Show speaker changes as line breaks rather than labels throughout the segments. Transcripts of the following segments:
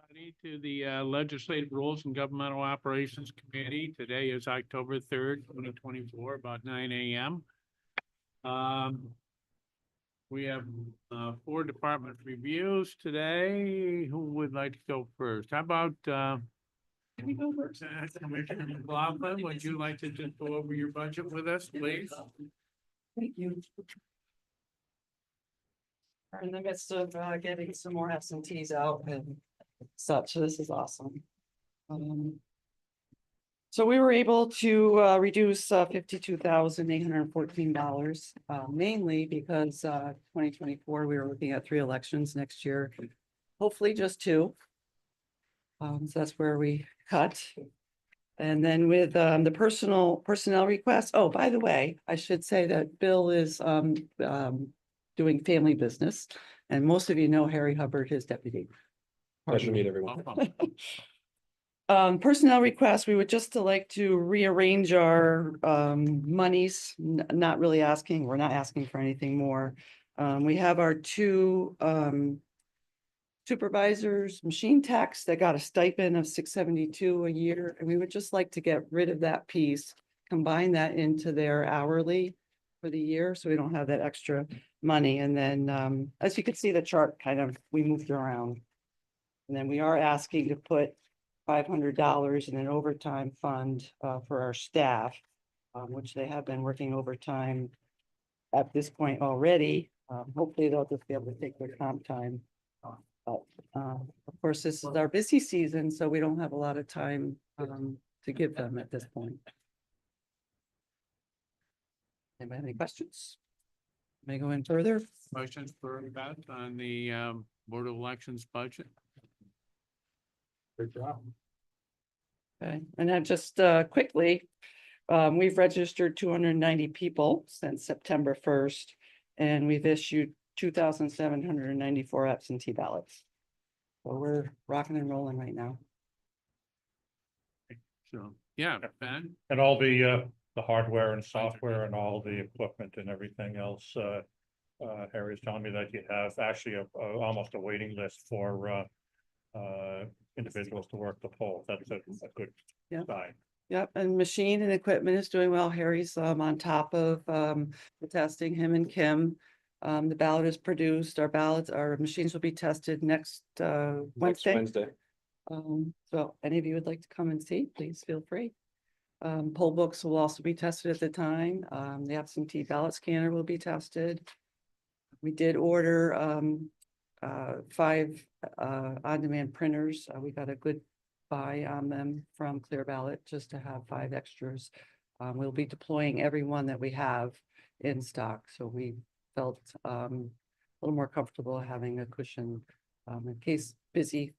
everybody to the Legislative Rules and Governmental Operations Committee. Today is October 3rd, 2024, about 9 a.m. We have 4 department reviews today. Who would like to go first? How about can you go first? Commissioner McLaughlin, would you like to just go over your budget with us, please?
Thank you. We're in the midst of getting some more absentees out and such, so this is awesome. So we were able to reduce $52,814, mainly because 2024, we were looking at 3 elections next year, hopefully just 2. So that's where we cut. And then with the personnel requests, oh, by the way, I should say that Bill is doing family business, and most of you know Harry Hubbard, his deputy.
Pleasure to meet everyone.
Personnel requests, we would just like to rearrange our monies, not really asking, we're not asking for anything more. We have our 2 supervisors, machine techs that got a stipend of $672 a year, and we would just like to get rid of that piece, combine that into their hourly for the year, so we don't have that extra money. And then, as you can see, the chart kind of, we moved around. And then we are asking to put $500 in an overtime fund for our staff, which they have been working overtime at this point already. Hopefully they'll just be able to take their comp time. But of course, this is our busy season, so we don't have a lot of time to give them at this point. Anybody have any questions? May I go in further?
Questions for Beth on the Board of Elections budget?
Good job.
Okay, and then just quickly, we've registered 290 people since September 1st, and we've issued 2,794 absentee ballots. So we're rocking and rolling right now.
So, yeah, Ben?
And all the hardware and software and all the equipment and everything else, Harry's telling me that you have actually almost a waiting list for individuals to work the poll. That's a good sign.
Yep, and machine and equipment is doing well. Harry's on top of the testing, him and Kim. The ballot is produced. Our machines will be tested next Wednesday. So any of you would like to come and see, please feel free. Poll books will also be tested at the time. The absentee ballot scanner will be tested. We did order 5 on-demand printers. We got a good buy on them from Clear Ballot just to have 5 extras. We'll be deploying every one that we have in stock, so we felt a little more comfortable having a cushion in case busy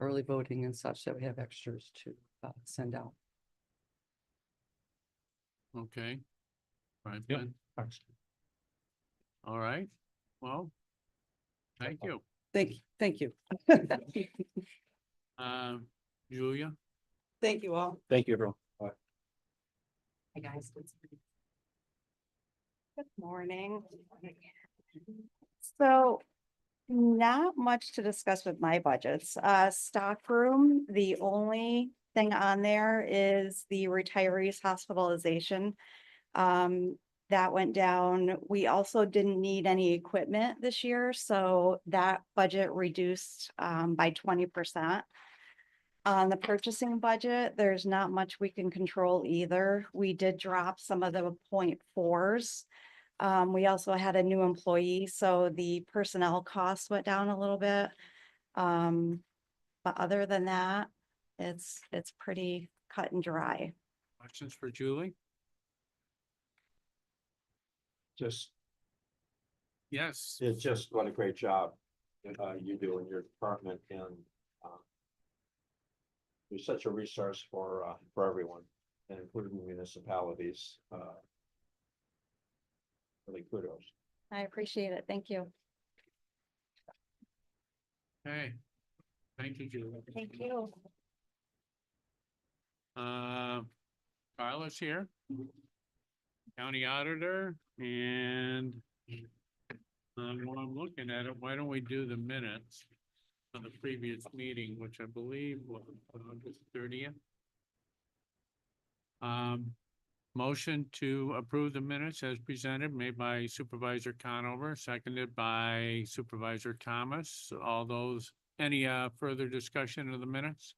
early voting and such, that we have extras to send out.
Okay. Right,
Yep.
Ben? All right. Well, thank you.
Thank you.
Julia?
Thank you all.
Thank you, everyone.
Hey, guys.
Good morning. So not much to discuss with my budgets. Stockroom, the only thing on there is the retirees hospitalization. That went down. We also didn't need any equipment this year, so that budget reduced by 20%. On the purchasing budget, there's not much we can control either. We did drop some of the 0.4s. We also had a new employee, so the personnel costs went down a little bit. But other than that, it's pretty cut and dry.
Questions for Julie? Yes.
It's just what a great job you do in your department, and you're such a resource for everyone, and including the municipalities. Really kudos.
I appreciate it. Thank you.
Hey, thank you, Julie.
Thank you.
Carla's here. County auditor, and while I'm looking at it, why don't we do the minutes? on the previous meeting, which I believe was August 30th. Motion to approve the minutes as presented, made by Supervisor Conover, seconded by Supervisor Thomas. All those, any further discussion of the minutes?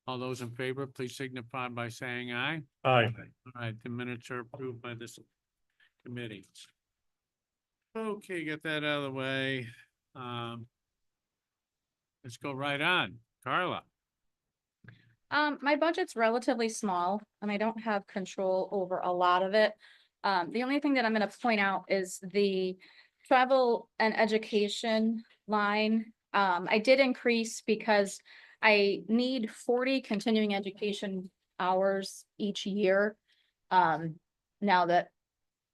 All those in favor, please signify by saying aye.
Aye.
All right, the minutes are approved by this committee. Okay, get that out of the way. Let's go right on. Carla.
My budget's relatively small and I don't have control over a lot of it. The only thing that I'm gonna point out is the travel and education line. I did increase because I need 40 continuing education hours each year. Now that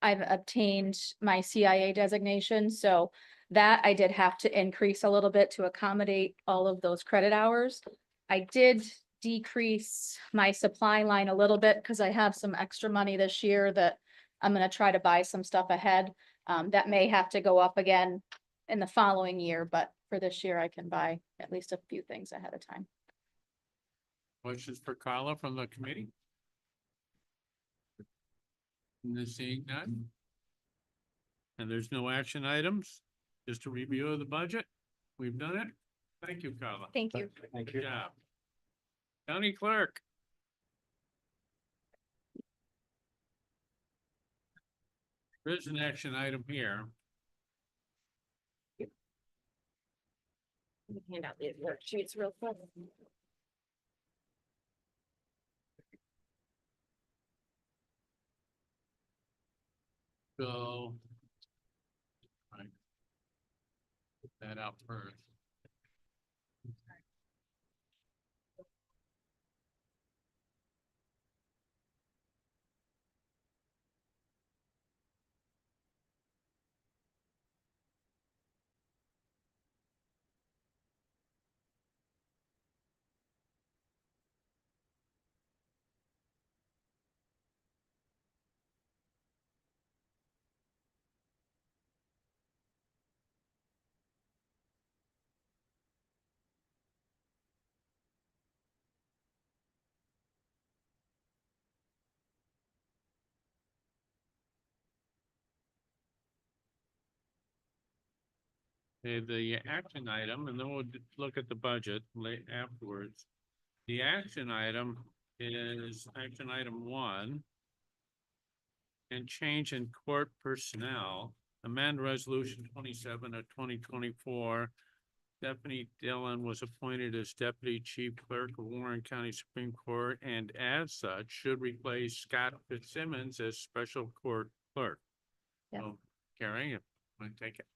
I've obtained my CIA designation, so that I did have to increase a little bit to accommodate all of those credit hours. I did decrease my supply line a little bit because I have some extra money this year that I'm gonna try to buy some stuff ahead. That may have to go up again in the following year, but for this year I can buy at least a few things ahead of time.
Questions for Carla from the committee? Seeing none? And there's no action items, just a review of the budget. We've done it. Thank you, Carla.
Thank you.
Thank
Good
you.
job. County Clerk. There's an action item here.
Hand out the worksheets real quick.
So. Right. Put that out first. Okay, the action item, and then we'll look at the budget late afterwards. The action item is action item 1. And change in court personnel, amend resolution 27 of 2024. Deputy Dillon was appointed as Deputy Chief Clerk of Warren County Supreme Court and as such should replace Scott Fitzsimmons as Special Court Clerk.
Yep.
So, Carrie, you want to take it?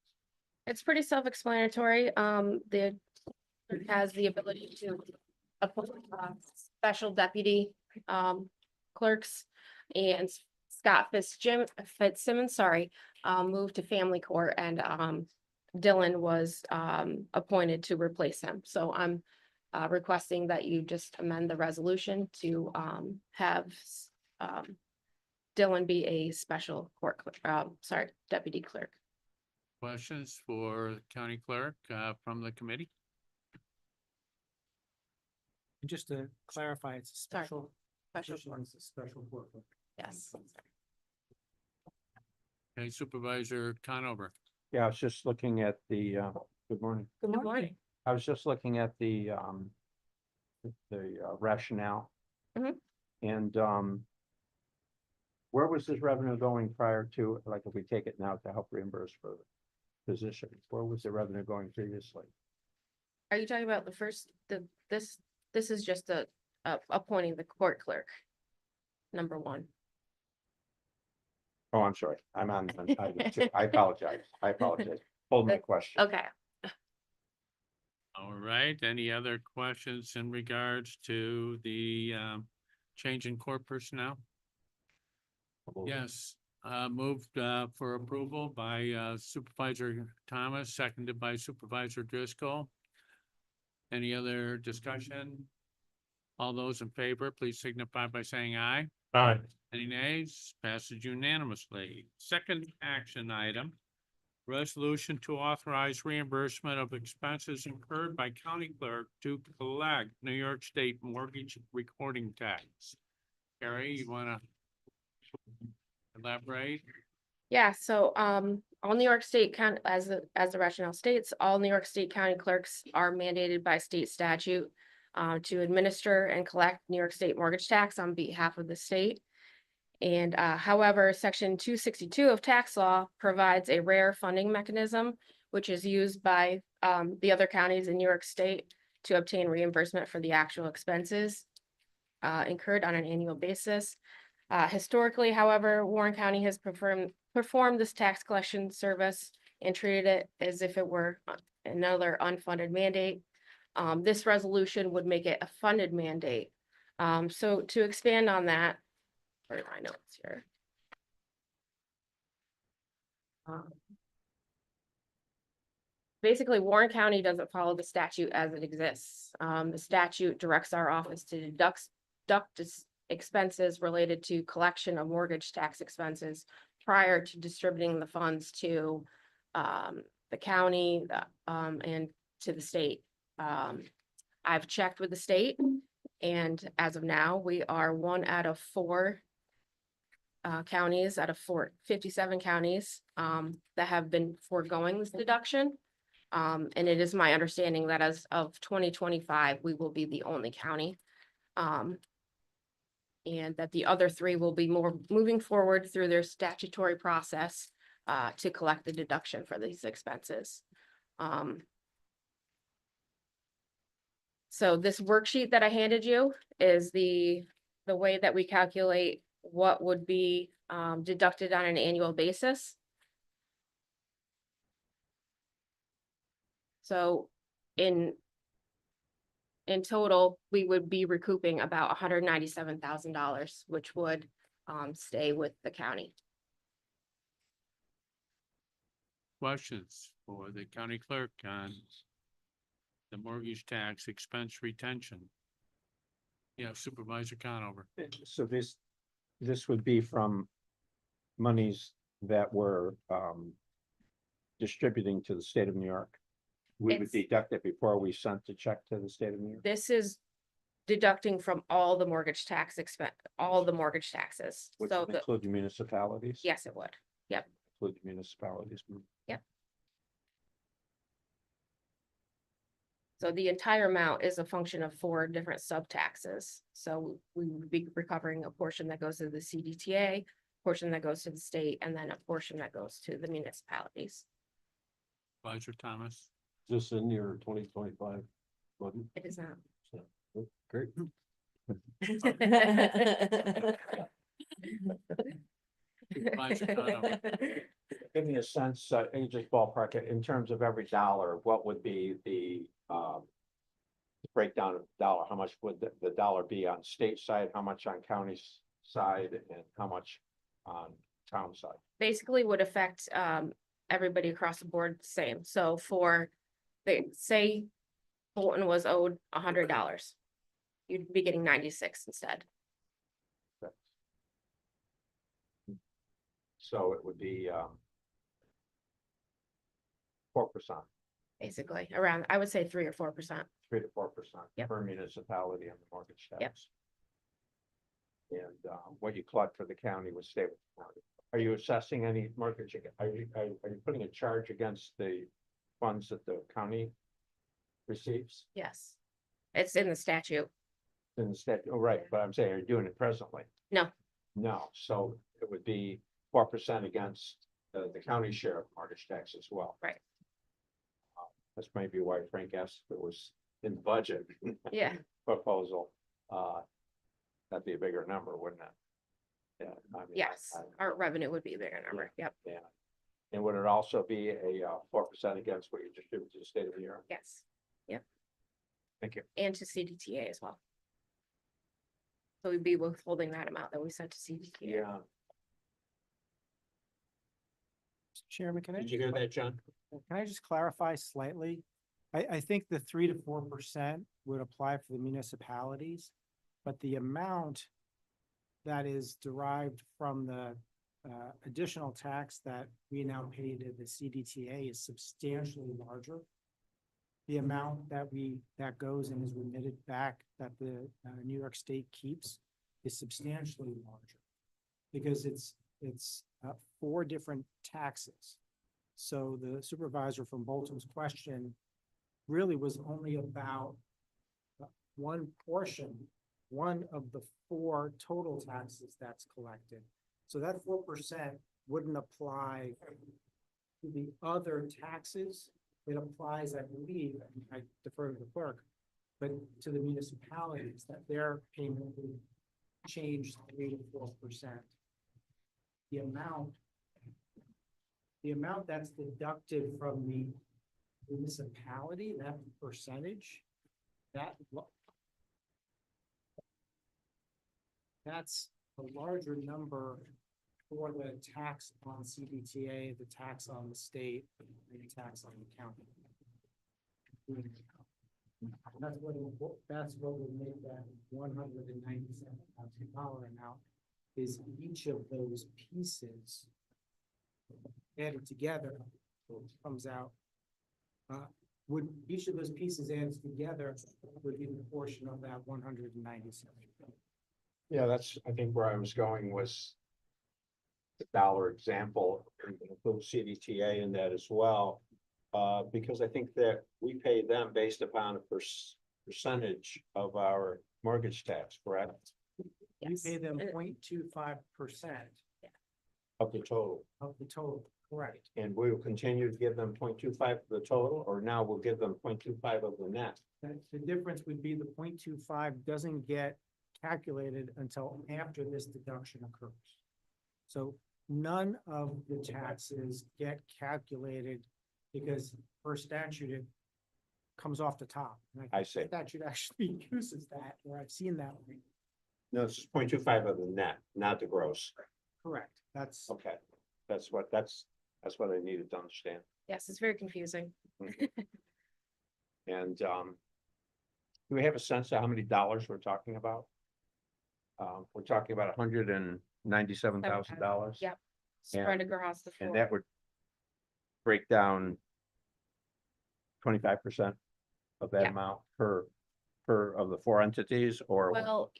It's pretty self-explanatory. The clerk has the ability to appoint special deputy clerks, and Scott Fitzsimmons, moved to family court, and Dylan was appointed to replace him. So I'm requesting that you just amend the resolution to have Dylan be a special court deputy clerk.
Questions for County Clerk from the committee?
Just to clarify, it's a
Sorry.
special.
Special
position,
court.
it's a special court.
Yes.
Okay, Supervisor Conover.
Yeah, I was just looking at the, good morning.
Good morning.
I was just looking at the rationale.
Mhm.
And, where was this revenue going prior to, like, if we take it now to help reimburse for the position, where was the revenue going previously?
Are you talking about the first, this is just appointing the court clerk. Number 1.
Oh, I'm sorry, I'm on, I apologize, hold my question.
Okay.
All right, any other questions in regards to the change in court personnel? Yes, moved for approval by Supervisor Thomas, seconded by Supervisor Driscoll. Any other discussion? All those in favor, please signify by saying aye.
Aye.
Any nays? Passes unanimously. Second action item Resolution to authorize reimbursement of expenses incurred by county clerk to collect New York State mortgage recording tax. Carrie, you wanna elaborate?
Yeah, so, all New York State County, as the rationale states, all New York State County clerks are mandated by state statute to administer and collect New York State mortgage tax on behalf of the state. And, however, section 262 of tax law provides a rare funding mechanism, which is used by, the other counties in New York State to obtain reimbursement for the actual expenses incurred on an annual basis. Historically, however, Warren County has performed this tax collection service and treated it as if it were another unfunded mandate. This resolution would make it a funded mandate. So to expand on that, where are my notes here? Basically, Warren County doesn't follow the statute as it exists. The statute directs our office to deduct expenses related to collection of mortgage tax expenses prior to distributing the funds to the county and to the state. I've checked with the state, and as of now, we are one out of four counties out of 57 counties that have been foregoing this deduction. And it is my understanding that as of 2025, we will be the only county. And that the other three will be moving forward through their statutory process to collect the deduction for these expenses. So this worksheet that I handed you is the way that we calculate what would be deducted on an annual basis. So in total, we would be recouping about $197,000, which would stay with the county.
Questions for the county clerk on the mortgage tax expense retention? Yeah, Supervisor Conover.
So this would be from monies that we're distributing to the state of New York. We would
It's-
deduct it before we sent the check to the state of New York.
This is deducting from all the mortgage tax all the mortgage taxes.
Would
So
it include the municipalities?
yes, it would.
Include the municipalities.
So the entire amount is a function of 4 different sub taxes. So we would be recovering a portion that goes to the CDTA, portion that goes to the state, and then a portion that goes to the municipalities.
Supervisor Thomas.
Just in your 2025 budget.
It is not.
Great.
Supervisor Conover.
Give me a sense, you just ballpark it, in terms of every dollar, what would be the breakdown of dollar? How much would the dollar be on state side, how much on county side, and how much on town side?
Basically would affect everybody across the board the same. So for say Bolton was owed $100, you'd be getting 96 instead.
So it would be 4%,
Basically around, I would say 3 or 4%.
3 to 4%
Yep.
per municipality on the mortgage tax.
Yep.
And what you collect for the county would stay with the county. Are you assessing any mortgage? Are you putting a charge against the funds that the county receives
Yes. It's in the statute.
in the state? Oh, right, but I'm saying, are you doing it presently?
No.
No, so it would be 4% against the county share of mortgage tax as well.
Right.
That's maybe why Frank asked if it was in the budget
Yeah.
proposal. That'd be a bigger number, wouldn't it? Yeah. I mean,
Yes. Our revenue would be a bigger number. Yep.
Yeah. And would it also be a 4% against what you distribute to the state of New York?
Yes.
Thank you.
And to CDTA as well. So we'd be withholding that amount that we sent to CDTA.
Yeah.
Chairman, can I?
Did you hear that, John?
Can I just clarify slightly? I think the 3 to 4% would apply for the municipalities, but the amount that is derived from the additional tax that we now pay to the CDTA is substantially larger. The amount that goes and is remitted back that the New York State keeps is substantially larger. Because it's 4 different taxes. So the supervisor from Bolton's question really was only about one of the 4 total taxes that's collected. So that 4% wouldn't apply to the other taxes. It applies, I believe, I defer to the clerk, but to the municipalities that their payment would change 3 to 4%. The amount that's deducted from the municipality, that percentage, that's a larger number for the tax on CDTA, the tax on the state, and the tax on the county. That's what would make that $197,000 amount, is each of those pieces added together, so it comes out. Would each of those pieces added together would be the portion of that 197.
Yeah, that's, I think where I was going was the dollar example, include CDTA in that as well. Because I think that we pay them based upon a percentage of our mortgage tax, correct?
We pay them 0.25%
Of the total.
of the total, correct?
And we will continue to give them 0.25 of the total, or now we'll give them 0.25 of the net.
The difference would be the 0.25 doesn't get calculated until after this deduction occurs. So none of the taxes get calculated because per statute it comes off the top. And
I see.
Statute actually uses that, or I've seen that.
No, it's just 0.25 of the net, not the gross.
Correct, that's,
Okay, that's what I needed to understand.
Yes, it's very confusing.
And do we have a sense of how many dollars we're talking about? We're talking about $197,000.
Yep. Spread across the
And
floor.
that would break down 25% of that
Yeah.
amount per of the 4 entities, or
Well,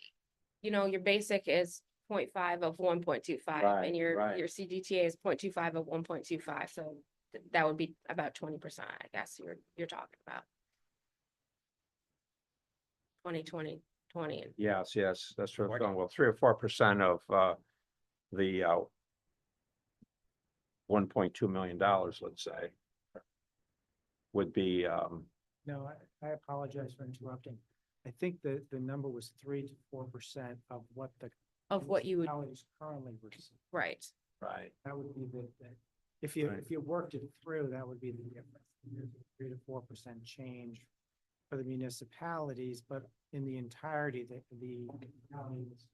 your basic is 0.5 of 1.25,
Right,
and your
right.
CDTA is 0.25 of 1.25, so that would be about 20%, I guess you're talking about. 20.
yes, that's where it's going. Well, 3 or 4% of the $1.2 million, let's say, would be
no, I apologize for interrupting. I think the number was 3 to 4% of what the
Of what you would,
municipalities currently receive.
right,
right.
That would be if
Right.
you worked it through, that would be the difference. There's a 3 to 4% change for the municipalities, but in the entirety, the county is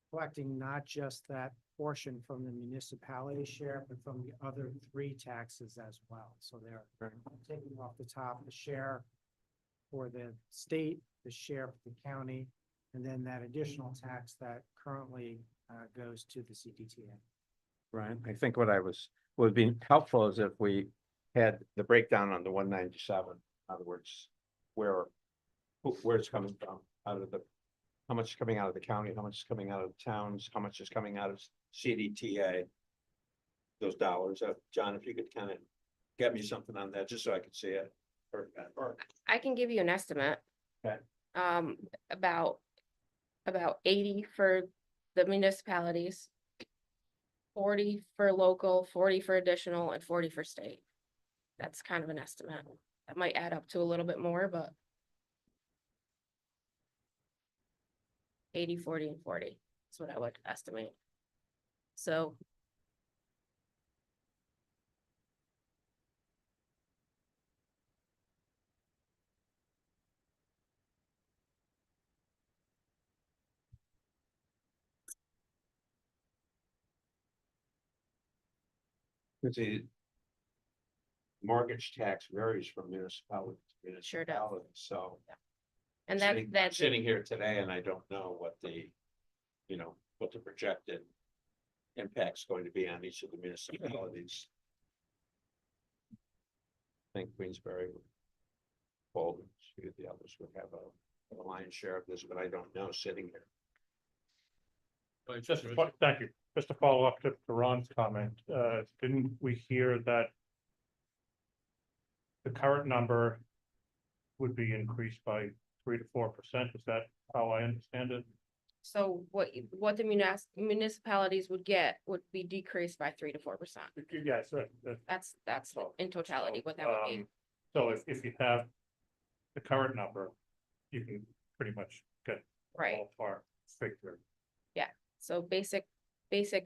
collecting not just that portion from the municipality share, but from the other 3 taxes as well. So they're taking off the top, the share for the state, the share for the county, and then that additional tax that currently goes to the CDTA.
Right, I think what would be helpful is if we had the breakdown on the 197, in other words, where it's coming from, how much is coming out of the county, how much is coming out of the towns, how much is coming out of CDTA. Those dollars, John, if you could kind of get me something on that, just so I could see it. Or
I can give you an estimate.
Okay.
About 80 for the municipalities, 40 for local, 40 for additional, and 40 for state. That's kind of an estimate. That might add up to a little bit more, but 80, 40, and 40 is what I would estimate. So
the mortgage tax varies from municipality to
Sure does.
municipality, so.
and
I'm
that's
sitting here today and I don't know what the projected impact's going to be on each of the municipalities. I think Queensbury, Bolton, a few of the others would have a lion's share of this, but I don't know sitting here.
But
Just, thank you. Just to follow up to Ron's comment, didn't we hear that the current number would be increased by 3 to 4%? Is that how I understand it?
So what the municipalities would get would be decreased by 3 to 4%.
Yes.
That's in totality what that would be.
So if you have the current number, you can pretty much get a
Right.
ballpark figure.
So basic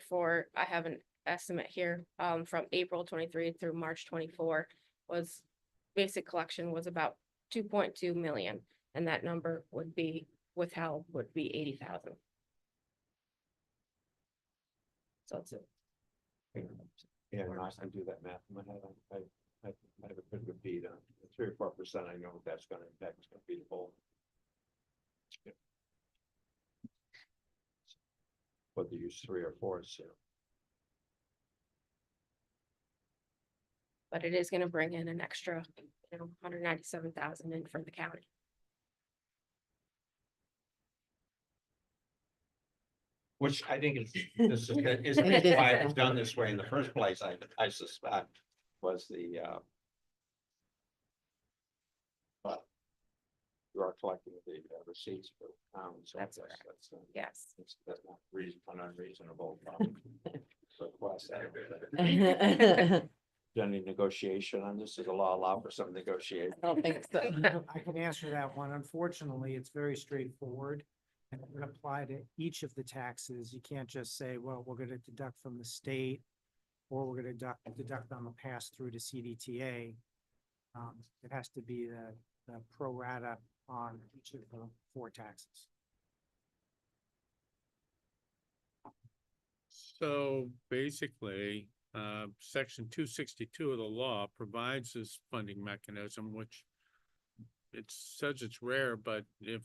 for, I have an estimate here, from April 23 through March 24 was basic collection was about 2.2 million, and that number would be withheld would be 80,000. So it's
Yeah, and I can do that math in my head. I have a pretty good beat on 3 or 4%. I know what that's gonna impact. It's gonna be the whole. Whether you use 3 or 4, so.
but it is gonna bring in an extra, 197,000 in for the county.
Which I think is, this is why it was done this way in the first place, I suspect, was the, but you are collecting the receipts for the town, so
That's
that's,
correct. Yes.
that's not unreasonable. Request. Done any negotiation on this? Does the law allow for some negotiation?
I don't think so.
I can answer that one. Unfortunately, it's very straightforward. And it would apply to each of the taxes. You can't just say, well, we're gonna deduct from the state, or we're gonna deduct on the pass through to CDTA. It has to be the pro rata on each of the 4 taxes.
So basically, section 262 of the law provides this funding mechanism, which it says it's rare, but if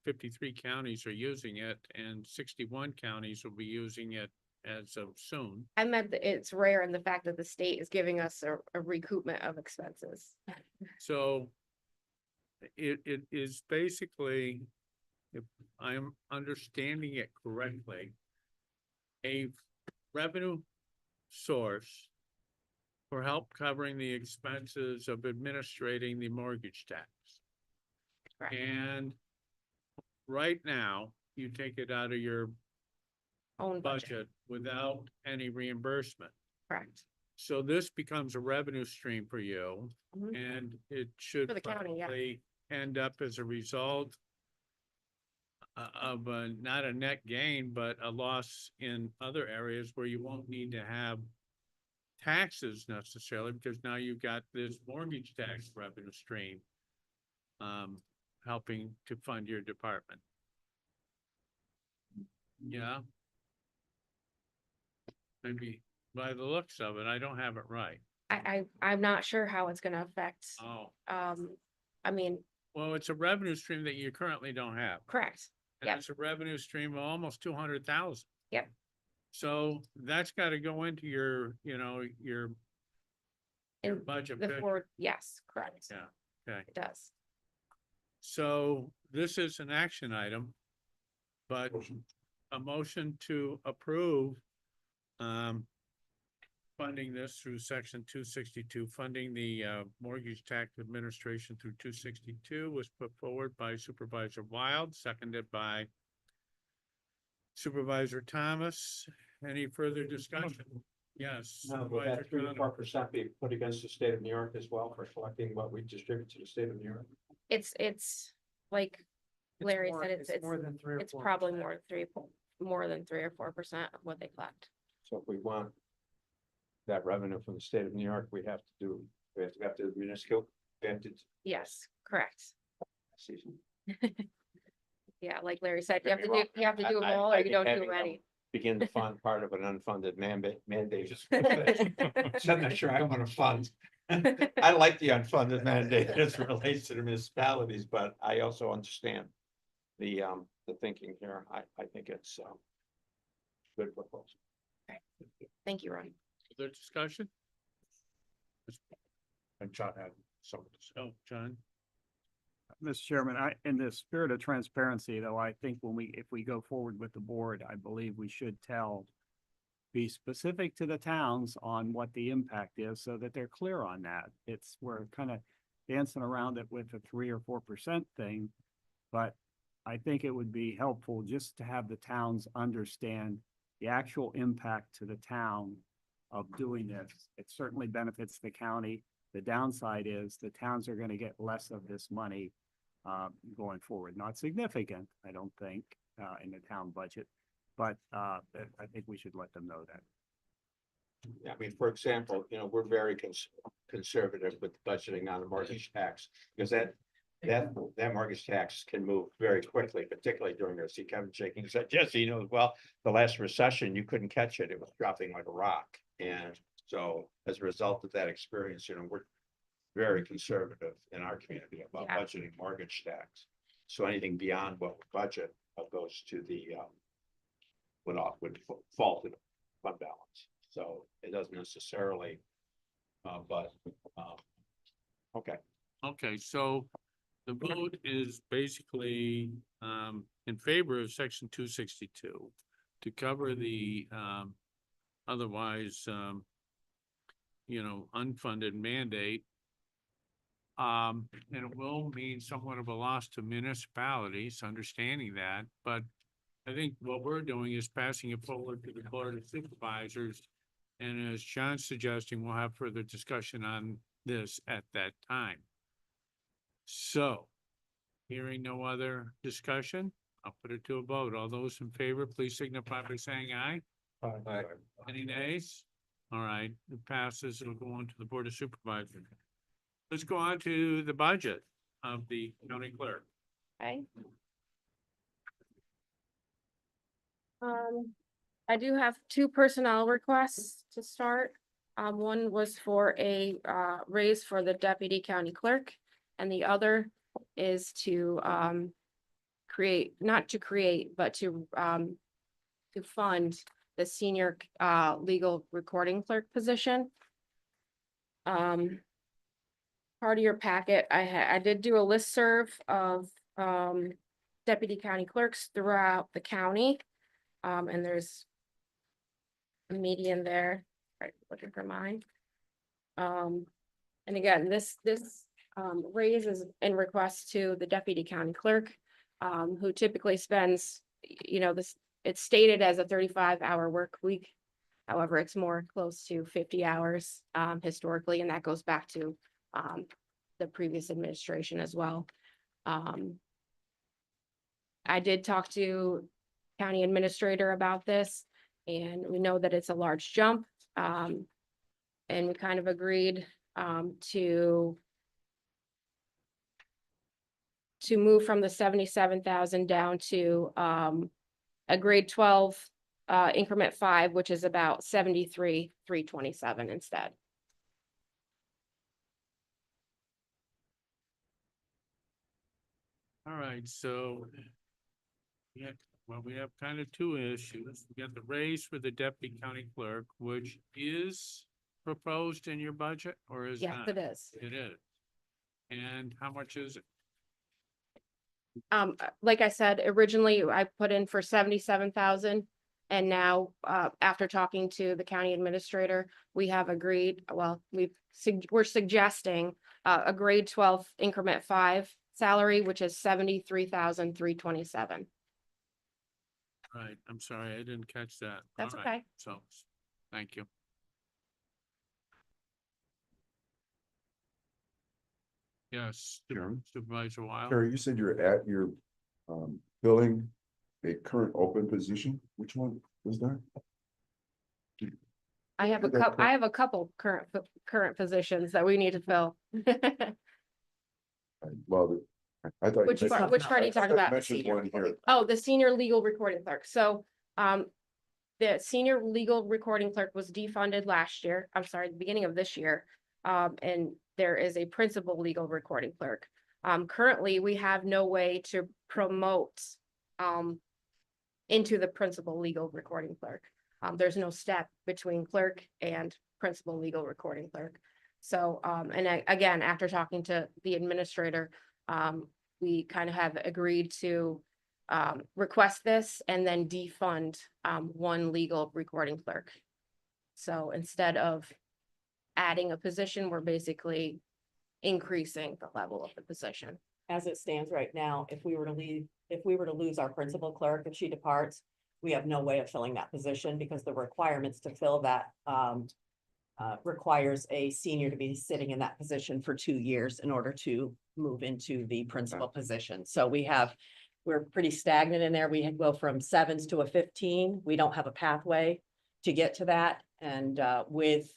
53 counties are using it and 61 counties will be using it as of soon.
I meant that it's rare in the fact that the state is giving us a recoupment of expenses.
So it is basically, if I'm understanding it correctly, a revenue source for help covering the expenses of administrating the mortgage tax.
Correct.
And right now, you take it out of your
Own budget,
budget without any reimbursement.
correct.
So this becomes a revenue stream for you,
Mhm.
and it should
For the county, yeah.
probably end up as a result of not a net gain, but a loss in other areas where you won't need to have taxes necessarily, because now you've got this mortgage tax revenue stream helping to fund your department. Yeah. Maybe by the looks of it, I don't have it right.
I'm not sure how it's gonna affect,
Oh,
I mean,
well, it's a revenue stream that you currently don't have.
correct.
And
Yep.
it's a revenue stream of almost 200,000.
Yep.
So that's gotta go into your, your
In
budget.
the
picture.
forward, yes, correct.
Yeah, okay.
It does.
So this is an action item, but a motion to approve funding this through section 262, funding the mortgage tax administration through 262 was put forward by Supervisor Wild, seconded by Supervisor Thomas. Any further discussion? Yes.
No, would
Supervisor
that 3 to
Connor.
4% be put against the state of New York as well for collecting what we distribute to the state of New York?
It's like
It's
Larry
more-
said, it's
more than 3 or 4%.
it's probably more than 3 or 4% of what they collect.
So if we want that revenue from the state of New York, we have to do municipal, we have to.
Yes, correct.
Season.
Yeah, like Larry said, you have to
Very
do, you have to do them
I-
all
I
or you
think
don't do
having
any.
Begin to fund part of an unfunded mandate. So I'm not sure I want to fund. I like the unfunded mandate as it relates to the municipalities, but I also understand the thinking here. I think it's good proposal.
Thank you, Ron.
Other discussion?
And John had some of this.
Oh, John?
Mr. Chairman, in the spirit of transparency, though, I think if we go forward with the board, I believe we should be specific to the towns on what the impact is so that they're clear on that. We're kind of dancing around it with a 3 or 4% thing. But I think it would be helpful just to have the towns understand the actual impact to the town of doing this. It certainly benefits the county. The downside is the towns are going to get less of this money going forward. Not significant, I don't think, in the town budget, but I think we should let them know that.
Yeah, I mean, for example, we're very conservative with budgeting on the mortgage tax, because that mortgage tax can move very quickly, particularly during our, see Kevin shaking his head, yes, he knows, well, the last recession, you couldn't catch it, it was dropping like a rock. And so as a result of that experience, we're very conservative in our community about
Yeah.
budgeting mortgage tax. So anything beyond what we budget goes to the would fall to the fund balance. So it doesn't necessarily, okay.
Okay, so the vote is basically in favor of section 262 to cover the otherwise unfunded mandate. And it will mean somewhat of a loss to municipalities, understanding that, but I think what we're doing is passing it forward to the Board of Supervisors. And as John's suggesting, we'll have further discussion on this at that time. So, hearing no other discussion, I'll put it to a vote. All those in favor, please signify by saying aye.
Aye.
Any nays? All right, it passes. It'll go on to the Board of Supervisors. Let's go on to the budget of the county clerk.
Okay. I do have 2 personnel requests to start. One was for a raise for the deputy county clerk, and the other is to not to create, but to fund the senior legal recording clerk position. Part of your packet, I did do a listserv of deputy county clerks throughout the county. And there's a median there, right, looking for mine. And again, this raise is in request to the deputy county clerk, who typically spends, it's stated as a 35-hour work week. However, it's more close to 50 hours historically, and that goes back to the previous administration as well. I did talk to county administrator about this, and we know that it's a large jump. And we kind of agreed to move from the 77,000 down to a grade 12 increment 5, which is about 73,327 instead.
All right, so yeah, well, we have kind of 2 issues. We got the raise for the deputy county clerk, which is proposed in your budget, or is
Yes,
not?
it is.
It is. And how much is it?
Like I said, originally I put in for 77,000. And now, after talking to the county administrator, we have agreed, well, we're suggesting a grade 12 increment 5 salary, which is 73,327.
Right, I'm sorry, I didn't catch that.
That's
All right,
okay.
So, thank you. Yes,
Chairman?
Supervisor Wild.
Terry, you said you're at your filling a current open position. Which one is that?
I have
Is that
a couple current positions that we need to fill.
Well, I thought.
Which
you
part are you talking about?
mentioned one here.
Oh, the senior legal recording clerk. So, the senior legal recording clerk was defunded last year. I'm sorry, the beginning of this year. And there is a principal legal recording clerk. Currently, we have no way to promote into the principal legal recording clerk. There's no step between clerk and principal legal recording clerk. So, again, after talking to the administrator, we kind of have agreed to request this and then defund one legal recording clerk. So instead of adding a position, we're basically increasing the level of the position.
As it stands right now, if we were to lose our principal clerk, if she departs, we have no way of filling that position because the requirements to fill that requires a senior to be sitting in that position for 2 years in order to move into the principal position. So we're pretty stagnant in there. We go from 7s to a 15. We don't have a pathway to get to that. And with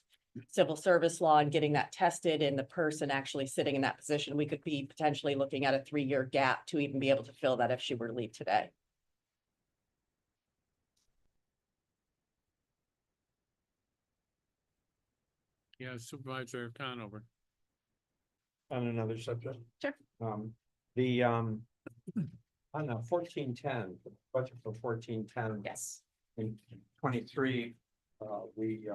civil service law and getting that tested and the person actually sitting in that position, we could be potentially looking at a 3-year gap to even be able to fill that if she were to leave today.
Yeah, Supervisor Conover.
On another subject.
Sure.
On the 1410, the budget for 1410.
Yes.
In 23, we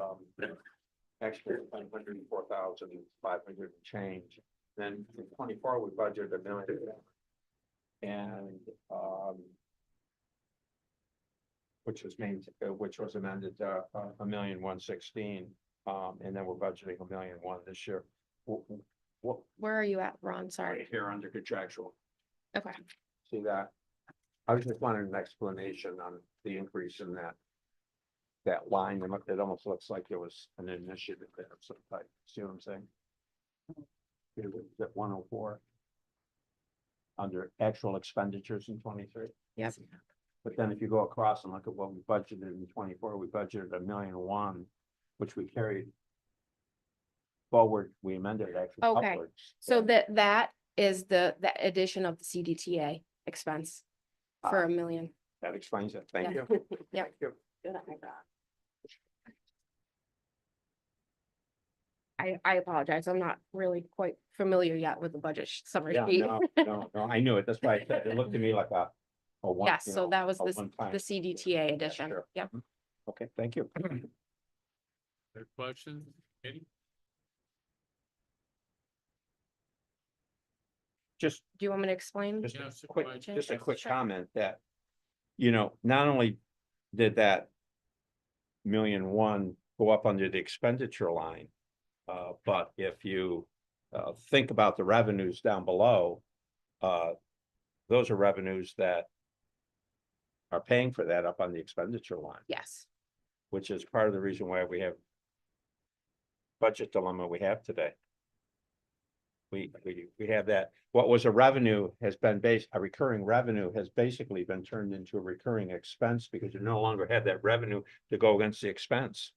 actually 104,500 and change. Then in 24, we budgeted $1 million. And which was amended to $1,116,000. And then we're budgeting $1,001,000 this year. What
Where are you at, Ron? Sorry.
right here under contractual?
Okay.
See that? I was just wanting an explanation on the increase in that line. It almost looks like it was an initiative there of some type. See what I'm saying? It was at 104 under actual expenditures in 23.
Yep.
But then if you go across and look at what we budgeted in 24, we budgeted $1,001,000, which we carried forward. We amended it actually
Okay.
upwards.
So that is the addition of the CDTA expense for $1 million.
That explains it. Thank
Yeah.
you.
Yeah.
Thank you.
I apologize. I'm not really quite familiar yet with the budget summary
Yeah,
sheet.
no, I knew it. That's why I said, it looked to me like a one.
Yes,
you
so
know,
that was
a
the
one-time.
CDTA edition.
sure.
Yep.
Okay, thank you.
Other questions? Katie?
Just
Do you want me to explain?
Just
Yeah,
a quick,
Supervisor.
just a quick
Sure.
comment that, not only did that $1,001,000 go up under the expenditure line, but if you think about the revenues down below, those are revenues that are paying for that up on the expenditure line,
Yes.
which is part of the reason why we have budget dilemma we have today. We have that, what was a revenue has been a recurring revenue has basically been turned into a recurring expense because you no longer have that revenue to go against the expense.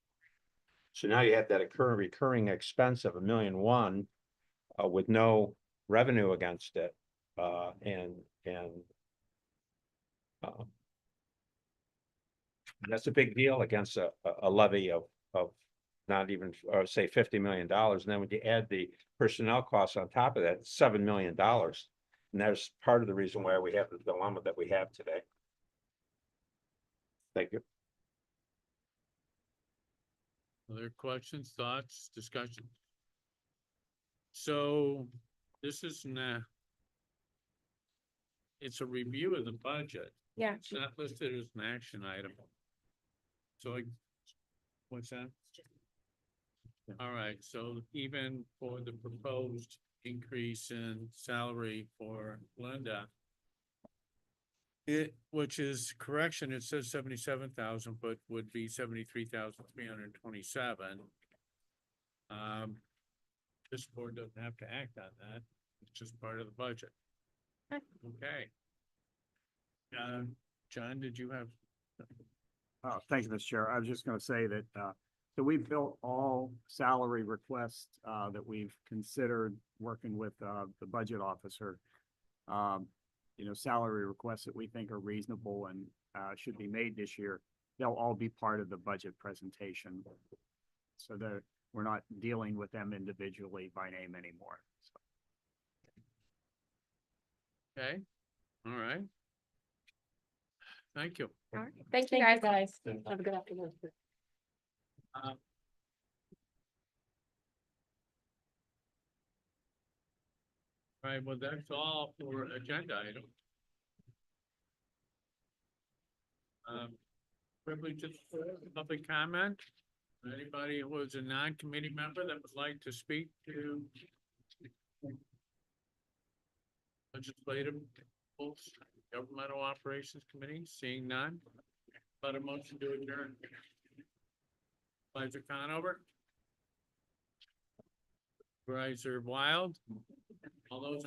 So now you have that recurring expense of $1,001,000 with no revenue against it. That's a big deal against a levy of not even, or say $50 million. And then when you add the personnel costs on top of that, it's $7 million. And that's part of the reason why we have the dilemma that we have today. Thank you.
Other questions, thoughts, discussion? So this is it's a review of the budget.
Yeah.
It's not listed as an action item. So what's that? All right, so even for the proposed increase in salary for Linda, which is correction, it says 77,000, but would be 73,327. This board doesn't have to act on that. It's just part of the budget.
Okay.
Okay. John, did you have?
Thank you, Mr. Chair. I was just going to say that, so we've built all salary requests, that we've considered working with, the budget officer. Salary requests that we think are reasonable and, should be made this year. They'll all be part of the budget presentation. So that we're not dealing with them individually by name anymore. So.
Okay, all right. Thank you.
All right. Thank you, guys. Have a good afternoon.
All right, well, that's all for agenda item. Privilege of public comment. Anybody who is a non-committee member that would like to speak to legislative, governmental operations committee, seeing none. But a motion to adjourn. Elijah Conover. Supervisor Wild. All those